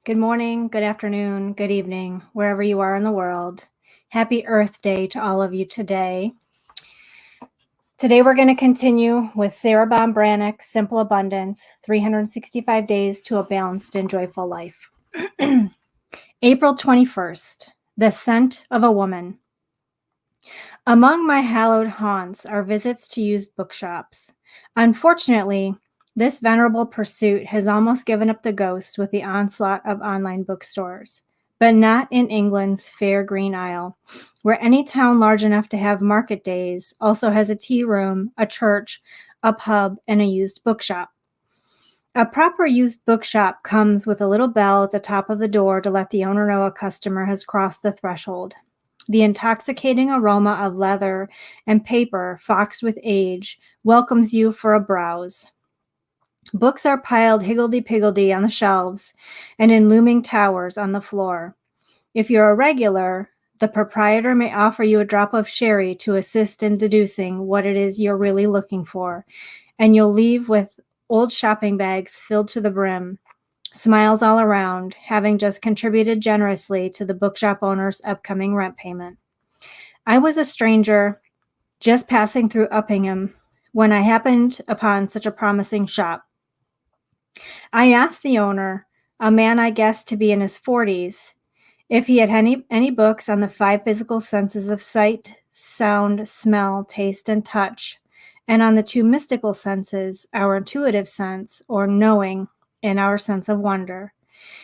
Good morning, good afternoon, good evening, wherever you are in the world. Happy Earth Day to all of you today. Today we're going to continue with Sarah Baum Brannick's Simple Abundance, 365 Days to a Balanced and Joyful Life. April 21st, The Scent of a Woman. Among my hallowed haunts are visits to used bookshops. Unfortunately, this venerable pursuit has almost given up the ghost with the onslaught of online bookstores, but not in England's fair Green Isle, where any town large enough to have market days also has a tea room, a church, a pub, and a used bookshop. A proper used bookshop comes with a little bell at the top of the door to let the owner know a customer has crossed the threshold. The intoxicating aroma of leather and paper, foxed with age, welcomes you for a browse. Books are piled higgledy-piggledy on the shelves and in looming towers on the floor. If you're a regular, the proprietor may offer you a drop of sherry to assist in deducing what it is you're really looking for, and you'll leave with old shopping bags filled to the brim, smiles all around, having just contributed generously to the bookshop owner's upcoming rent payment. I was a stranger just passing through Uppingham when I happened upon such a promising shop. I asked the owner, a man I guessed to be in his 40s, if he had any books on the 5 physical senses of sight, sound, smell, taste, and touch, and on the 2 mystical senses, our intuitive sense, or knowing, and our sense of wonder.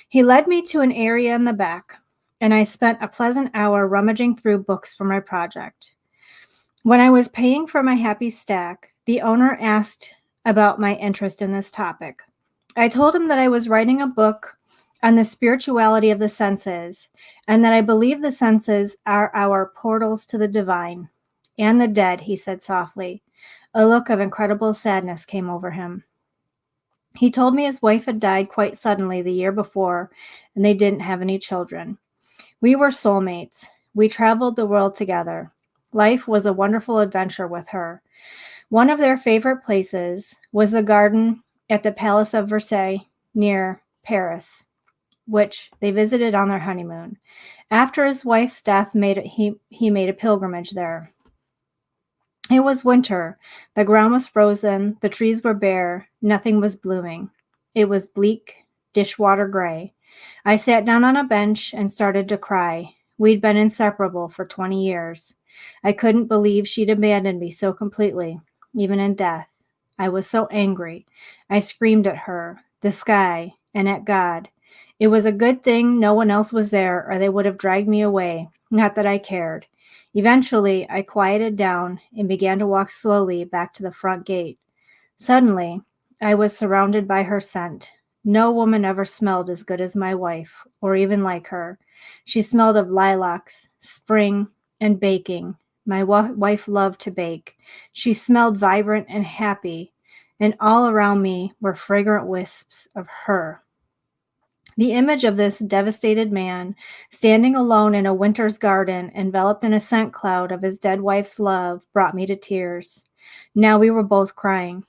He led me to an area in the back, and I spent a pleasant hour rummaging through books for my project. When I was paying for my happy stack, the owner asked about my interest in this topic. I told him that I was writing a book on the spirituality of the senses, and that I believe the senses are our portals to the divine. And the dead, he said softly. A look of incredible sadness came over him. He told me his wife had died quite suddenly the year before, and they didn't have any children. We were soulmates. We traveled the world together. Life was a wonderful adventure with her. One of their favorite places was the garden at the Palace of Versailles near Paris, which they visited on their honeymoon. After his wife's death, he made a pilgrimage there. It was winter. The ground was frozen. The trees were bare. Nothing was blooming. It was bleak, dishwater gray. I sat down on a bench and started to cry. We'd been inseparable for 20 years. I couldn't believe she'd abandoned me so completely, even in death. I was so angry. I screamed at her, the sky, and at God. It was a good thing no one else was there, or they would have dragged me away. Not that I cared. Eventually, I quieted down and began to walk slowly back to the front gate. Suddenly, I was surrounded by her scent. No woman ever smelled as good as my wife, or even like her. She smelled of lilacs, spring, and baking. My wife loved to bake. She smelled vibrant and happy, and all around me were fragrant wisps of her. The image of this devastated man, standing alone in a winter's garden, enveloped in a scent cloud of his dead wife's love, brought me to tears. Now we were both crying.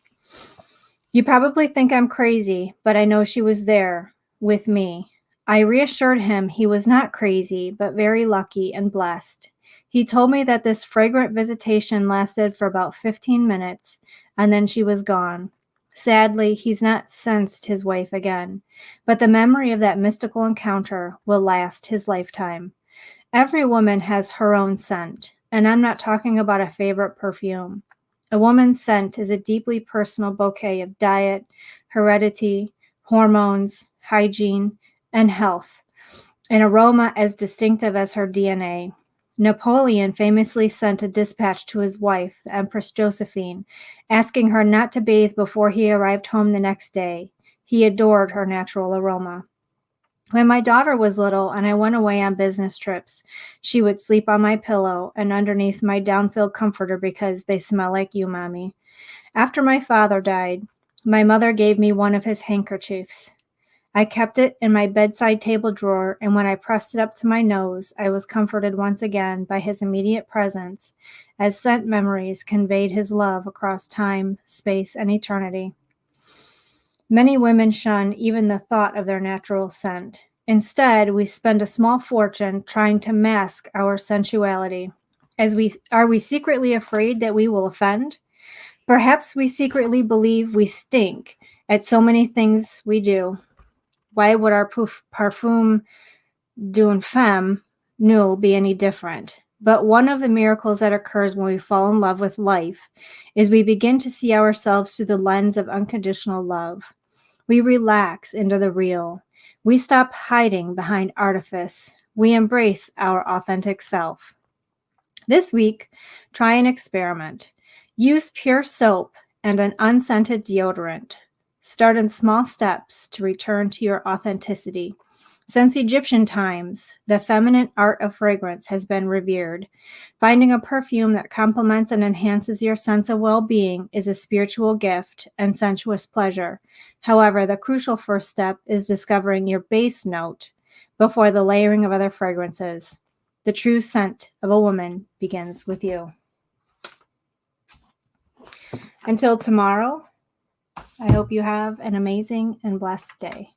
You probably think I'm crazy, but I know she was there, with me. I reassured him he was not crazy, but very lucky and blessed. He told me that this fragrant visitation lasted for about 15 minutes, and then she was gone. Sadly, he's not sensed his wife again, but the memory of that mystical encounter will last his lifetime. Every woman has her own scent, and I'm not talking about a favorite perfume. A woman's scent is a deeply personal bouquet of diet, heredity, hormones, hygiene, and health, an aroma as distinctive as her DNA. Napoleon famously sent a dispatch to his wife, the Empress Josephine, asking her not to bathe before he arrived home the next day. He adored her natural aroma. When my daughter was little and I went away on business trips, she would sleep on my pillow and underneath my down-filled comforter because they smell like you, Mommy. After my father died, my mother gave me one of his handkerchiefs. I kept it in my bedside table drawer, and when I pressed it up to my nose, I was comforted once again by his immediate presence, as scent memories conveyed his love across time, space, and eternity. Many women shun even the thought of their natural scent. Instead, we spend a small fortune trying to mask our sensuality. Are we secretly afraid that we will offend? Perhaps we secretly believe we stink at so many things we do. Why would our parfum d'une femme no be any different? But one of the miracles that occurs when we fall in love with life is we begin to see ourselves through the lens of unconditional love. We relax into the real. We stop hiding behind artifice. We embrace our authentic self. This week, try an experiment. Use pure soap and an unscented deodorant. Start in small steps to return to your authenticity. Since Egyptian times, the feminine art of fragrance has been revered. Finding a perfume that complements and enhances your sense of well-being is a spiritual gift and sensuous pleasure. However, the crucial first step is discovering your base note before the layering of other fragrances. The true scent of a woman begins with you. Until tomorrow, I hope you have an amazing and blessed day.